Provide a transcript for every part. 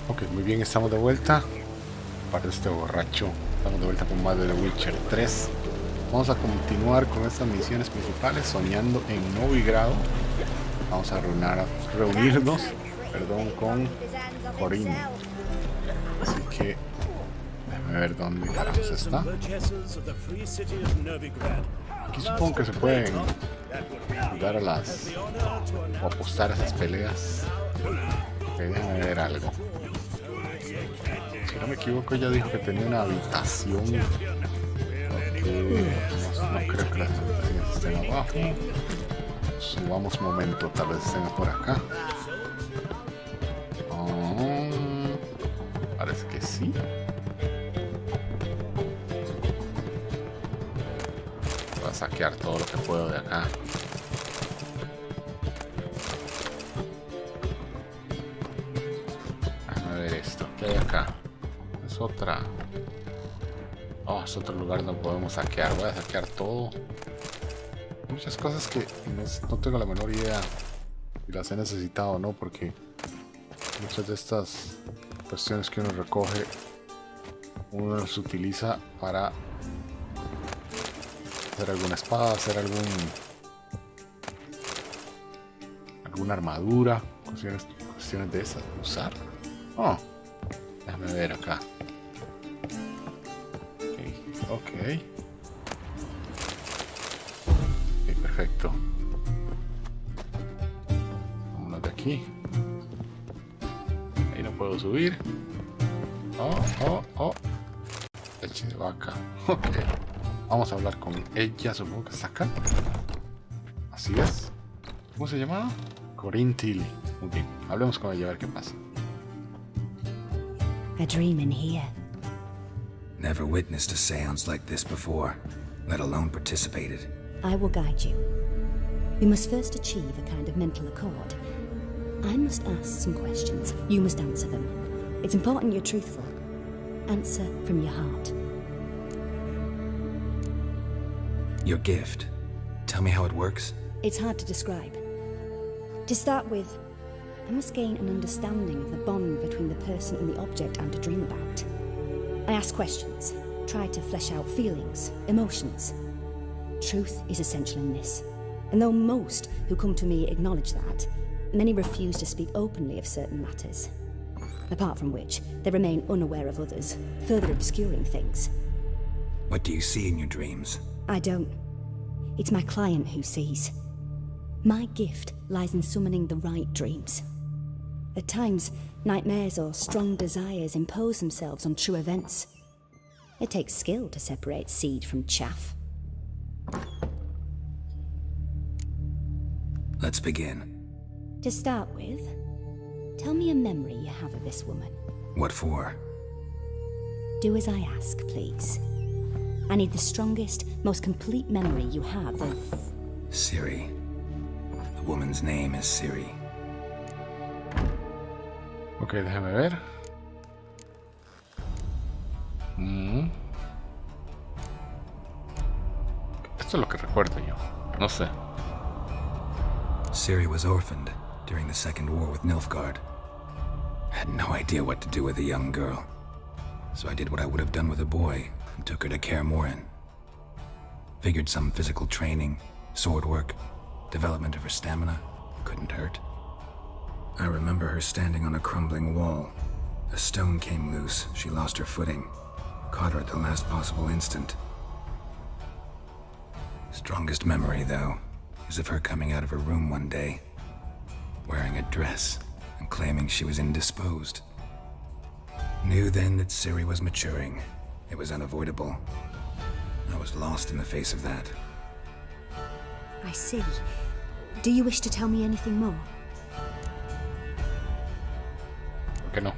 Ok, muy bien, estamos de vuelta. Aparte de este borracho, estamos de vuelta con más de The Witcher 3. Vamos a continuar con estas misiones principales, soñando en Novigrado. Vamos a reunirnos, perdón, con Corinne. Así que déjame ver dónde carajos está. Aquí supongo que se pueden jugar a las o apostar a esas peleas. Ok, déjame ver algo. Si no me equivoco, ella dijo que tenía una habitación. No creo que las habitaciones estén abajo. Subamos un momento, tal vez estén por acá. Parece que sí. Voy a saquear todo lo que puedo de acá. Déjame ver esto. ¿Qué hay acá? Es otra. Oh, es otro lugar donde podemos saquear. Voy a saquear todo. Muchas cosas que no tengo la menor idea si las he necesitado o no, porque muchas de estas cuestiones que uno recoge, uno las utiliza para hacer alguna espada, hacer alguna armadura, cuestiones de esas, usar. Oh, déjame ver acá. Ok. Perfecto. Vámonos de aquí. Ahí no puedo subir. Oh. Leche de vaca. Ok. Vamos a hablar con ella. Supongo que está acá. Así es. ¿Cómo se llama? Corinne Tilly. Muy bien. Hablemos con ella a ver qué pasa. A dream in here. Never witnessed a seance like this before, let alone participated. I will guide you. We must first achieve a kind of mental accord. I must ask some questions. You must answer them. It's important you're truthful. Answer from your heart. Your gift. Tell me how it works. It's hard to describe. To start with, I must gain an understanding of the bond between the person and the object I'm to dream about. I ask questions, try to flesh out feelings, emotions. Truth is essential in this, and though most who come to me acknowledge that, many refuse to speak openly of certain matters. Apart from which, they remain unaware of others, further obscuring things. What do you see in your dreams? I don't. It's my client who sees. My gift lies in summoning the right dreams. At times, nightmares or strong desires impose themselves on true events. It takes skill to separate seed from chaff. Let's begin. To start with, tell me a memory you have of this woman. What for? Do as I ask, please. I need the strongest, most complete memory you have of... Ciri. The woman's name is Ciri. Ok, déjame ver. Esto es lo que recuerdo yo. No sé. Ciri was orphaned during the Second War with Nilfgaard. Had no idea what to do with a young girl. So I did what I would have done with a boy and took her to Kaer Morhen. Figured some physical training, sword work, development of her stamina couldn't hurt. I remember her standing on a crumbling wall. A stone came loose, she lost her footing. Caught her at the last possible instant. Strongest memory, though, is of her coming out of her room one day, wearing a dress and claiming she was indisposed. Knew then that Ciri was maturing. It was unavoidable. I was lost in the face of that. I see. Do you wish to tell me anything more? ¿Por qué no?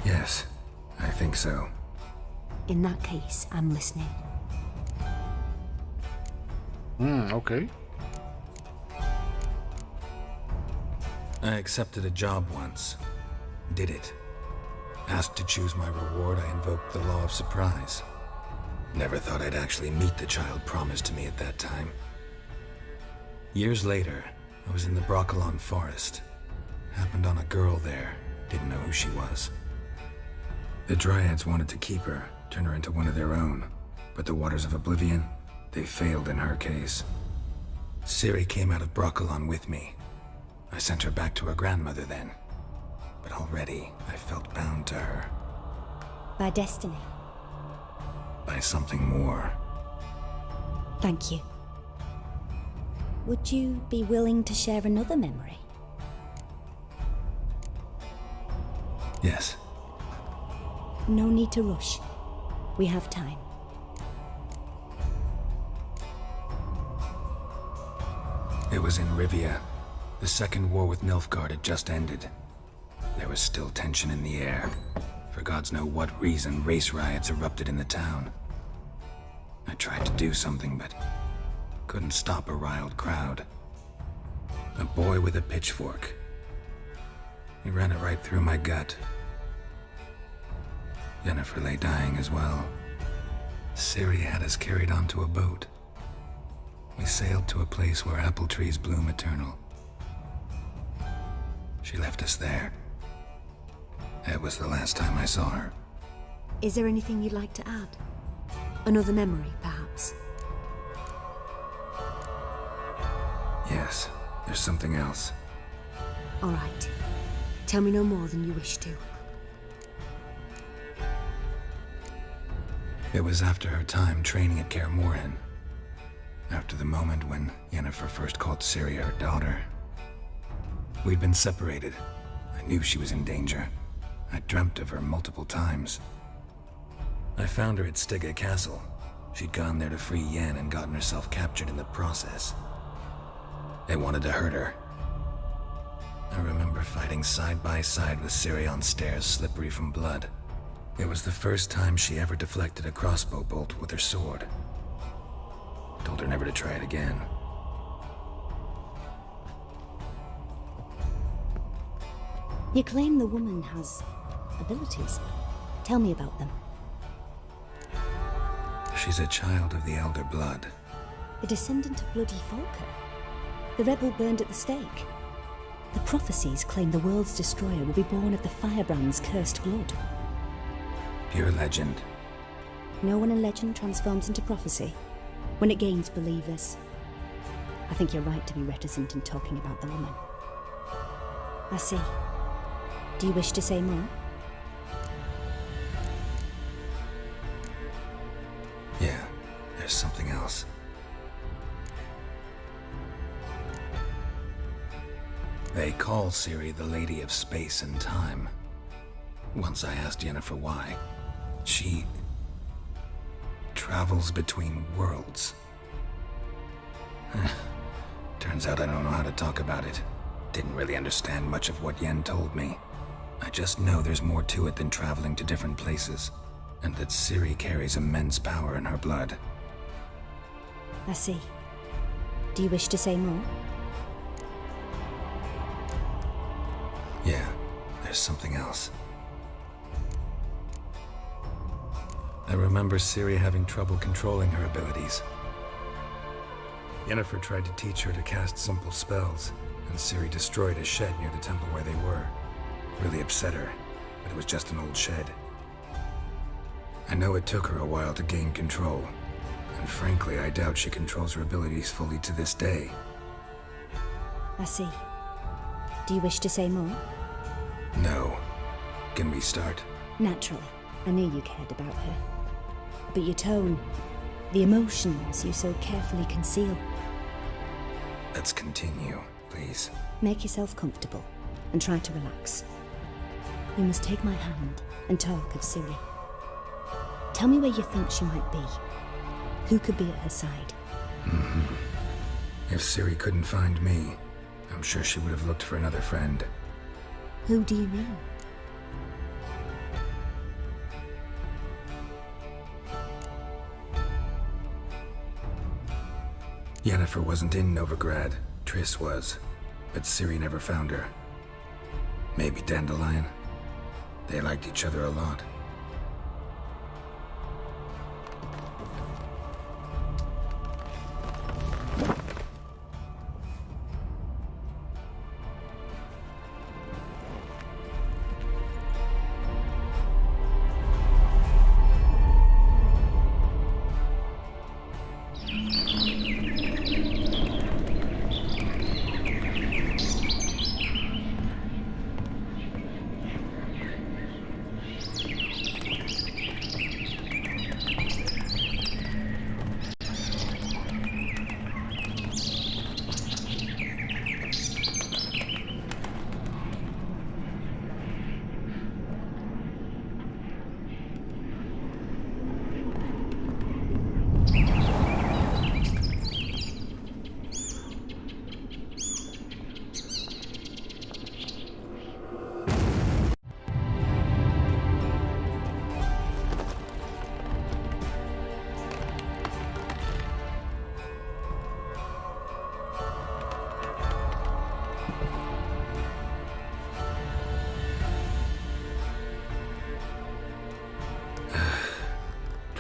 Yes, I think so. In that case, I'm listening. Ok. I accepted a job once. Did it. Asked to choose my reward, I invoked the law of surprise. Never thought I'd actually meet the child promised to me at that time. Years later, I was in the Broccolon forest. Happened on a girl there. didn't know who she was. The Dryads wanted to keep her, turn her into one of their own, but the Waters of Oblivion, they failed in her case. Ciri came out of Broccolon with me. I sent her back to her grandmother then, but already I felt bound to her. By destiny. By something more. Thank you. Would you be willing to share another memory? Yes. No need to rush. We have time. It was in Rivia. The second war with Nilfgaard had just ended. There was still tension in the air. For gods know what reason, race riots erupted in the town. I tried to do something, but couldn't stop a riled crowd. A boy with a pitchfork. He ran it right through my gut. Yennefer lay dying as well. Ciri had us carried onto a boat. We sailed to a place where apple trees bloom eternal. She left us there. It was the last time I saw her. Is there anything you'd like to add? Another memory, perhaps? Yes, there's something else. All right. Tell me no more than you wish to. It was after her time training at Kaer Morhen. After the moment when Yennefer first called Ciri her daughter. We'd been separated. I knew she was in danger. I dreamt of her multiple times. I found her at Stygga Castle. She'd gone there to free Yen and gotten herself captured in the process. They wanted to hurt her. I remember fighting side by side with Ciri on stairs slippery from blood. It was the first time she ever deflected a crossbow bolt with her sword. Told her never to try it again. You claim the woman has abilities. Tell me about them. She's a child of the Elder Blood. A descendant of bloody Falker. The rebel burned at the stake. The prophecies claim the world's destroyer will be born of the firebrand's cursed blood. Pure legend. No one in legend transforms into prophecy when it gains believers. I think you're right to be reticent in talking about the woman. I see. Do you wish to say more? Yeah, there's something else. They call Ciri the Lady of Space and Time. Once I asked Yennefer why. She travels between worlds. Turns out I don't know how to talk about it. Didn't really understand much of what Yen told me. I just know there's more to it than traveling to different places, and that Ciri carries immense power in her blood. I see. Do you wish to say more? Yeah, there's something else. I remember Ciri having trouble controlling her abilities. Yennefer tried to teach her to cast simple spells, and Ciri destroyed a shed near the temple where they were. Really upset her, but it was just an old shed. I know it took her a while to gain control, and frankly, I doubt she controls her abilities fully to this day. I see. Do you wish to say more? No. Can we start? Naturally. I knew you cared about her. But your tone, the emotions you so carefully conceal. Let's continue, please. Make yourself comfortable and try to relax. You must take my hand and talk of Ciri. Tell me where you think she might be. Who could be at her side? If Ciri couldn't find me, I'm sure she would have looked for another friend. Who do you mean? Yennefer wasn't in Novigrad. Triss was. But Ciri never found her. Maybe Dandelion. They liked each other a lot.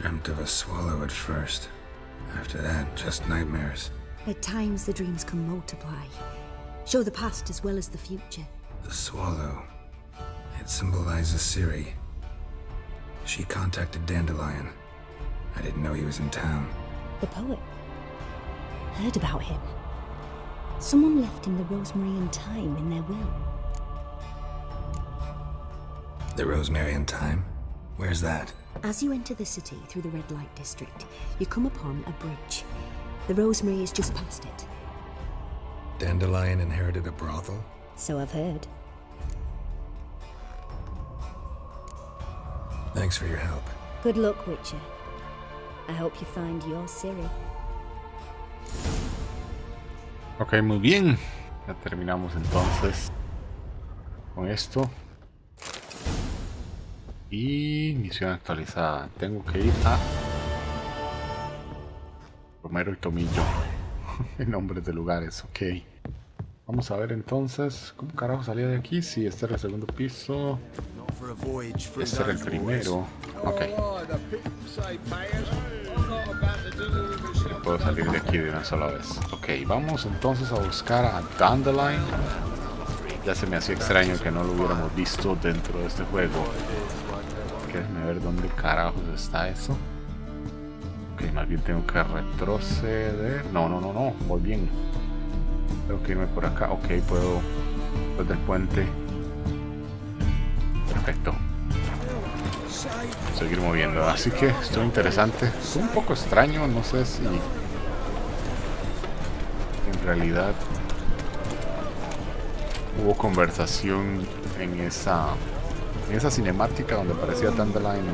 Dreamt of a swallow at first. After that, just nightmares. At times, the dreams can multiply, show the past as well as the future. The swallow. It symbolizes Ciri. She contacted Dandelion. I didn't know he was in town. The poet. Heard about him. Someone left him the rosemary and thyme in their will. The Rosemary and Thyme? Where's that? As you enter the city through the red light district, you come upon a bridge. The rosemary is just past it. Dandelion inherited a brothel? So I've heard. Thanks for your help. Good luck, Witcher. I hope you find your Ciri. Ok, muy bien. Ya terminamos entonces con esto. Y misión actualizada. Tengo que ir a Romero y Tomillo. En nombres de lugares, ok. Vamos a ver entonces. ¿Cómo carajo salía de aquí? Sí, este era el segundo piso. Este era el primero. Ok. Puedo salir de aquí de una sola vez. Ok, vamos entonces a buscar a Dandelion. Ya se me hacía extraño que no lo hubiéramos visto dentro de este juego. Déjenme ver dónde carajos está eso. Ok, más bien tengo que retroceder. No, voy bien. Tengo que irme por acá. Ok, puedo desde el puente. Perfecto. Seguir moviendo. Así que esto es interesante. Es un poco extraño, no sé si en realidad hubo conversación en esa cinemática donde aparecía Dandelion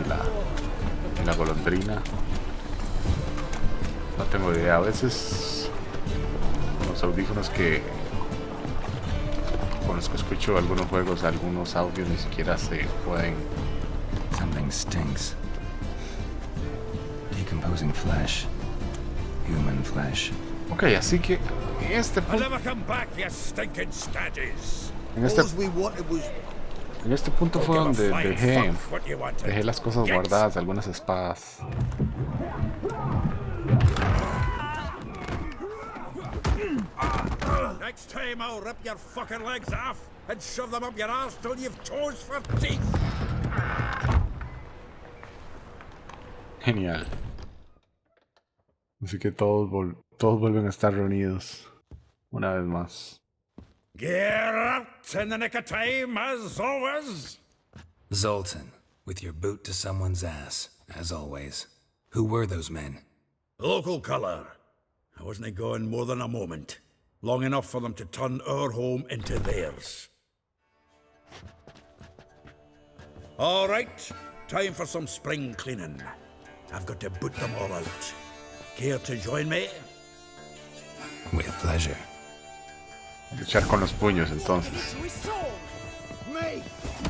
y la golondrina. No tengo idea. A veces los audífonos con los que escucho algunos juegos, algunos audios ni siquiera se pueden. Something stinks. Decomposing flesh. Human flesh. Ok, así que en este punto. En este punto fue donde dejé las cosas guardadas, algunas espadas. Next time I'll rip your fucking legs off and shove them up your ass till you've toes for teeth. Genial. Así que todos vuelven a estar reunidos una vez más. Get out in the nick of time, as always. Zoltan, with your boot to someone's ass, as always. Who were those men? Local colour. I wasn't gone more than a moment. Long enough for them to turn our home into theirs. All right, time for some spring cleaning. I've got to boot them all out. Care to join me? With pleasure. Luchar con los puños entonces.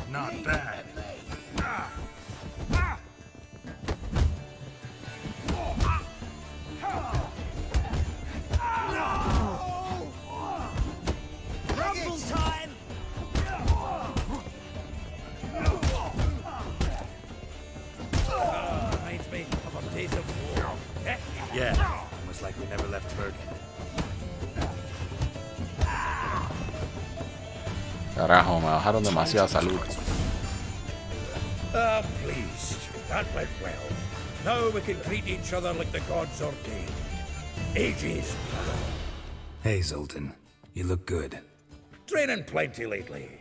Not bad. Rumble time! Reminds me of a days of war. Yeah, almost like we never left Bergen. Carajo, me bajaron demasiada salud. Pleased. That went well. Now we can greet each other like the gods ordained. Ages, brother. Hey, Zoltan. You look good. Training plenty lately.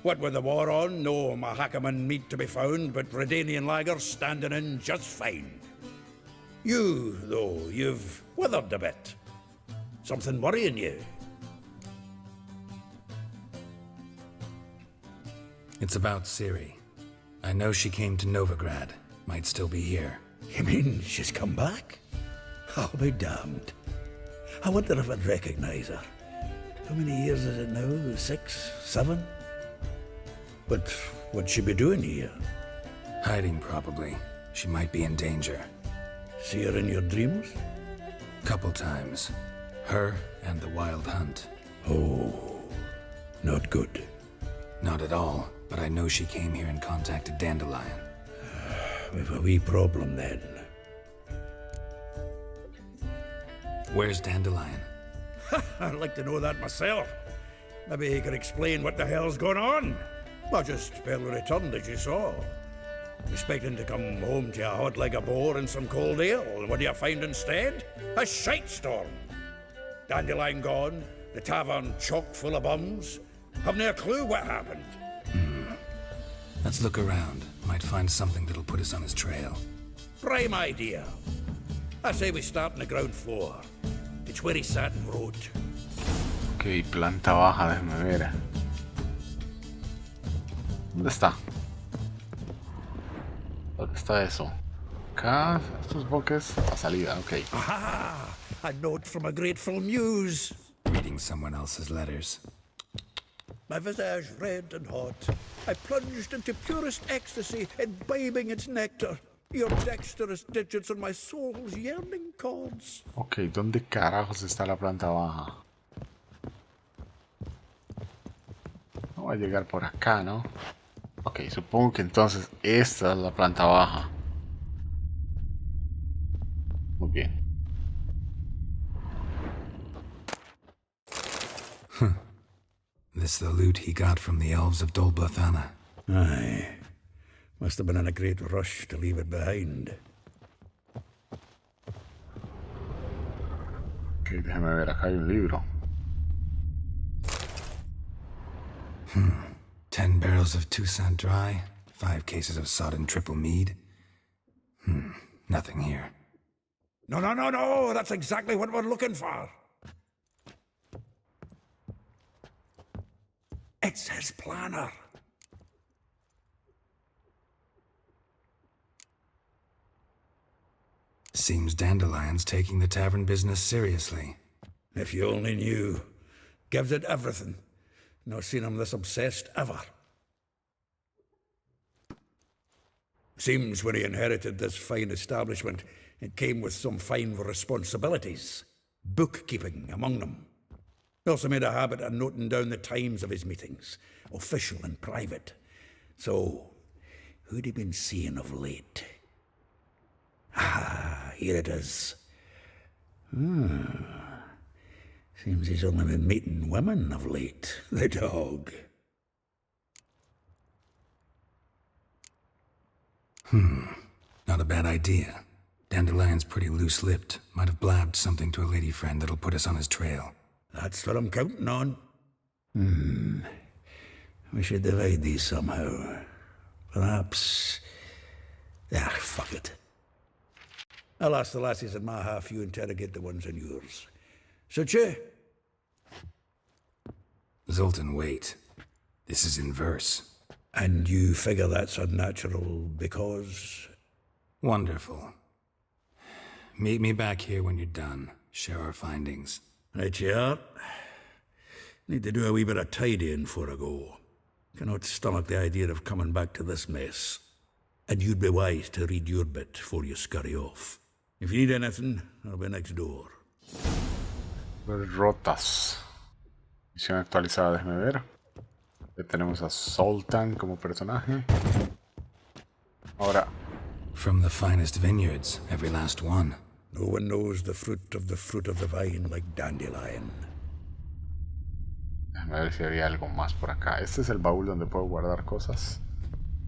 What with the war on, no Mahakaman meat to be found, but Redanian lagers standing in just fine. You, though, you've withered a bit. Something worrying you? It's about Ciri. I know she came to Novigrad. Might still be here. You mean she's come back? I'll be damned. I wonder if I'd recognize her. How many years is it now? 6, 7? But what'd she be doing here? Hiding, probably. She might be in danger. See her in your dreams? Couple times. Her and the Wild Hunt. Oh, not good. Not at all, but I know she came here and contacted Dandelion. We've a wee problem then. Where's Dandelion? I'd like to know that myself. Maybe he could explain what the hell's going on. I just barely returned, as you saw. Expecting to come home to a hot like a boar and some cold ale. And what do you find instead? A shite storm. Dandelion gone, the tavern chock full of bums. Have no clue what happened. Let's look around. Might find something that'll put us on his trail. Prime idea. I say we start on the ground floor. It's where he sat and wrote. Ok, planta baja, déjame ver. ¿Dónde está? ¿Dónde está eso? Acá, estos bosques, la salida, ok. Aha! A note from a grateful muse. Reading someone else's letters. My visage red and hot, I plunged into purest ecstasy, imbibing its nectar. Your dexterous digits on my soul's yearning chords. Ok, ¿dónde carajos está la planta baja? No va a llegar por acá, ¿no? Ok, supongo que entonces esta es la planta baja. Muy bien. This the loot he got from the elves of Dol Blathanna. Aye. Must have been in a great rush to leave it behind. Ok, déjame ver, acá hay un libro. 10 barrels of Toussaint Dry, 5 cases of sodden triple mead. Nothing here. No, that's exactly what we're looking for. It's his planner. Seems Dandelion's taking the tavern business seriously. If you only knew. Gives it everything. Not seen him this obsessed ever. Seems when he inherited this fine establishment, it came with some fine responsibilities. Bookkeeping among them. He also made a habit of noting down the times of his meetings, official and private. So, who'd he been seeing of late? Ah, here it is. Seems he's only been meeting women of late, the dog. Not a bad idea. Dandelion's pretty loose-lipped. Might have blabbed something to a lady friend that'll put us on his trail. That's what I'm counting on. We should divide these somehow. Perhaps... fuck it. I'll ask the lassies in my half, you interrogate the ones in yours. Suit you? Zoltan, wait. This is in verse. And you figure that's unnatural because... Wonderful. Meet me back here when you're done. Share our findings. Right you are. Need to do a wee bit of tidying before I go. Cannot stomach the idea of coming back to this mess. And you'd be wise to read your bit before you scurry off. If you need anything, I'll be next door. Rotas. Misión actualizada, déjame ver. Ya tenemos a Zoltan como personaje. Ahora. From the finest vineyards, every last one. No one knows the fruit of the vine like Dandelion. Déjame ver si había algo más por acá. Este es el baúl donde puedo guardar cosas.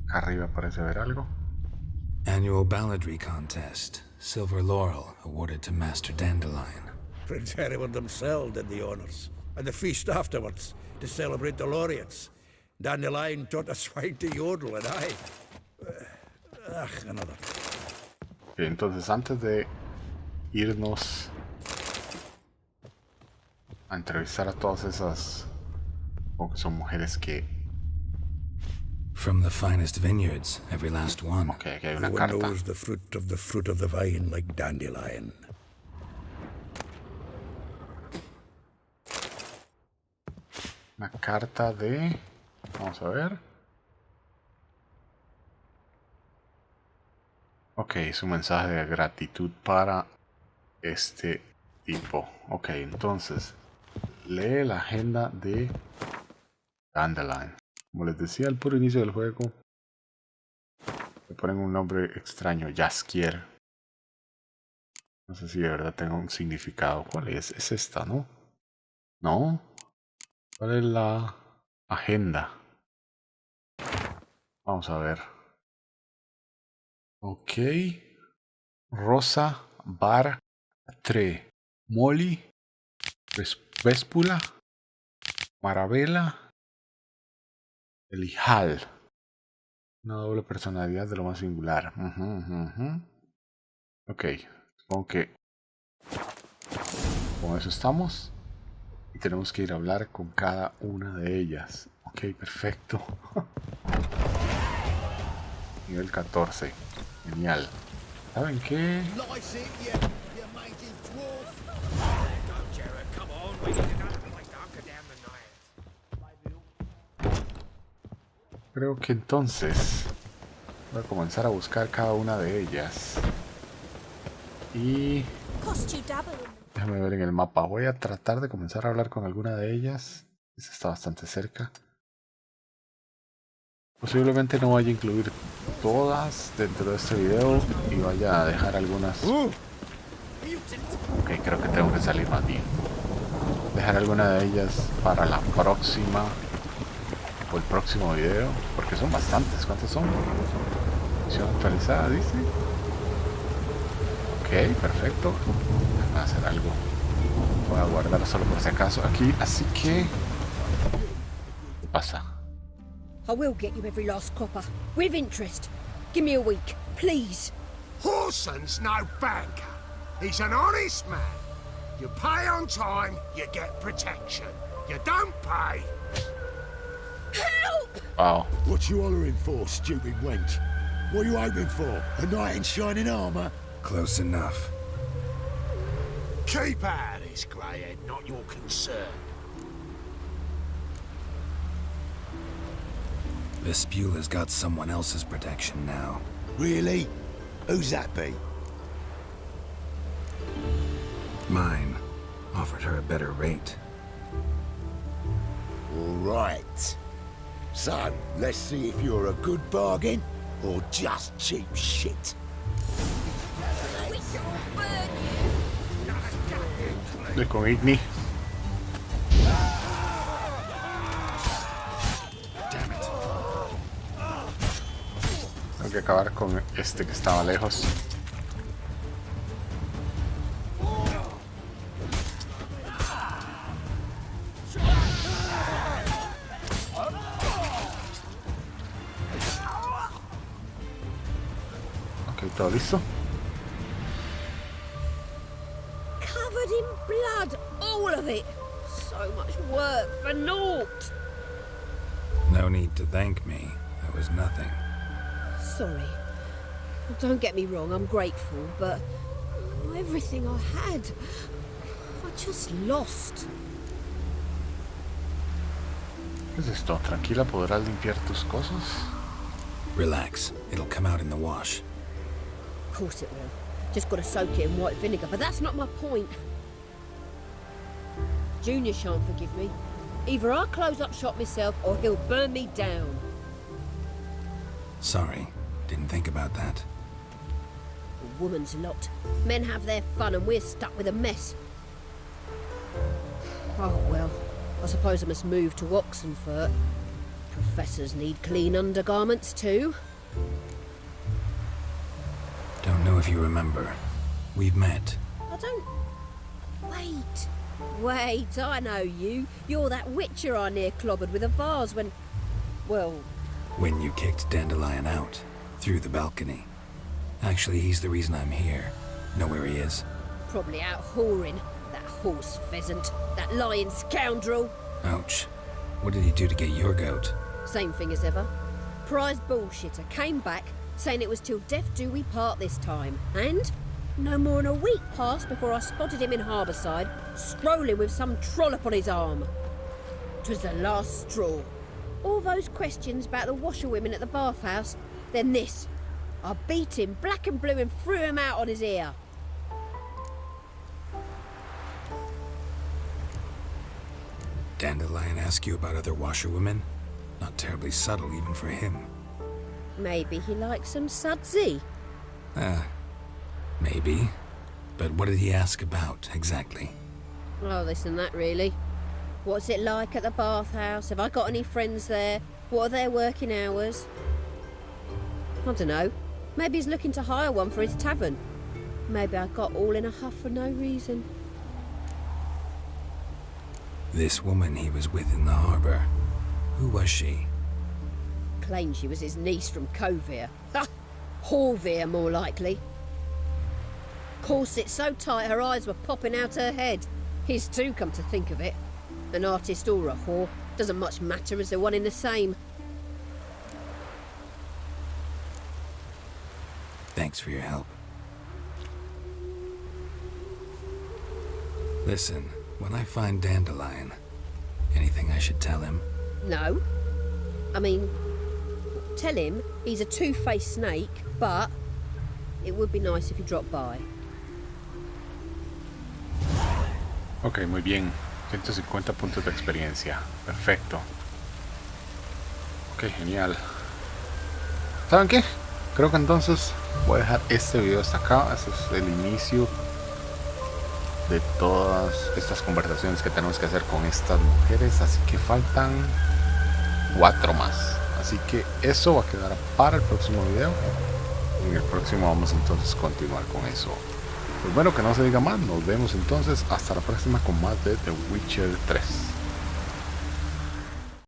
Acá arriba parece haber algo. Annual balladry contest. Silver laurel awarded to Master Dandelion. Prince Hereward himself did the honors. And the feast afterwards, to celebrate the laureates. Dandelion taught a swine to yodel, and another. Okay, entonces antes de irnos a entrevistar a todas esas, como que son mujeres que... From the finest vineyards, every last one. Ok, aquí hay una No one carta. knows the fruit of the vine like Dandelion. Una carta de... Vamos a ver. Ok, es un mensaje de gratitud para este tipo. Ok, entonces lee la agenda de Dandelion. Como les decía al puro inicio del juego, le ponen un nombre extraño, Jaskier. No sé si de verdad tenga un significado. ¿Cuál es? Es esta, ¿no? ¿No? ¿Cuál es la agenda? Vamos a ver. Ok. Rosa, Bar, Tre, Molly, Véspula, Marabela, Elijal. Una doble personalidad de lo más singular. Ok. Supongo que con eso estamos. Y tenemos que ir a hablar con cada una de ellas. Ok, perfecto. Nivel 14. Genial. ¿Saben qué? Creo que entonces voy a comenzar a buscar cada una de ellas. Y déjame ver en el mapa. Voy a tratar de comenzar a hablar con alguna de ellas. Esta está bastante cerca. Posiblemente no vaya a incluir todas dentro de este video y vaya a dejar algunas. Ok, creo que tengo que salir más bien. Dejar alguna de ellas para la próxima o el próximo video, porque son bastantes. ¿Cuántas son? Misión actualizada, dice. Ok, perfecto. Voy a hacer algo. Voy a guardar solo por si acaso aquí, así que... ¿Qué pasa? I will get you every last copper, with interest. Give me a week, please. Horson's no banker. He's an honest man. You pay on time, you get protection. You don't pay... Help! Wow. What you hollering for, stupid wench? What are you hoping for? A knight in shining armor? Close enough. Keep out of this, greyhead, not your concern. Vespula's got someone else's protection now. Really? Who's that be? Mine. Offered her a better rate. All right. So, let's see if you're a good bargain or just cheap shit. Estoy con Igni. Tengo que acabar con este que estaba lejos. Ok, todo listo. Covered in blood, all of it. So much work for naught. No need to thank me. That was nothing. Sorry. Don't get me wrong, I'm grateful, but everything I had, I just lost. ¿Qué es esto? Tranquila, podrás limpiar tus cosas. Relax. It'll come out in the wash. Of course it will. Just gotta soak it in white vinegar, but that's not my point. Junior shan't forgive me. Either I'll close up shop myself or he'll burn me down. Sorry. Didn't think about that. A woman's lot. Men have their fun and we're stuck with a mess. Oh well, I suppose I must move to Oxenfurt. Professors need clean undergarments too. Don't know if you remember. We've met. I don't... Wait, I know you. You're that WitchHer I near clobbered with a vase when... Well... When you kicked Dandelion out. Through the balcony. Actually, he's the reason I'm here. Know where he is? Probably out whoring. That horse pheasant. That lying scoundrel. Ouch. What did he do to get your goat? Same thing as ever. Prize bullshitter came back, saying it was till death do we part this time. And no more than a week passed before I spotted him in Harbourside, strolling with some trollop on his arm. 'Twas the last straw. All those questions about the washerwomen at the bathhouse, then this. I beat him black and blue and threw him out on his ear. Dandelion ask you about other washerwomen? Not terribly subtle even for him. Maybe he likes some sudsy. Maybe. But what did he ask about, exactly? Oh, this and that, really. What's it like at the bathhouse? Have I got any friends there? What are their working hours? I don't know. Maybe he's looking to hire one for his tavern. Maybe I got all in a huff for no reason. This woman he was with in the harbor. Who was she? Claimed she was his niece from Kovir. Ha! Horvir, more likely. Corset so tight her eyes were popping out her head. His too, come to think of it. An artist or a whore doesn't much matter as they're one in the same. Thanks for your help. Listen, when I find Dandelion, anything I should tell him? No. I mean, tell him he's a two-faced snake, but it would be nice if he dropped by. Ok, muy bien. 150 puntos de experiencia. Perfecto. Ok, genial. ¿Saben qué? Creo que entonces voy a dejar este video hasta acá. Este es el inicio de todas estas conversaciones que tenemos que hacer con estas mujeres. Así que faltan 4 más. Así que eso va a quedar para el próximo video. En el próximo vamos entonces a continuar con eso. Pues bueno, que no se diga más. Nos vemos entonces hasta la próxima con más de The Witcher 3.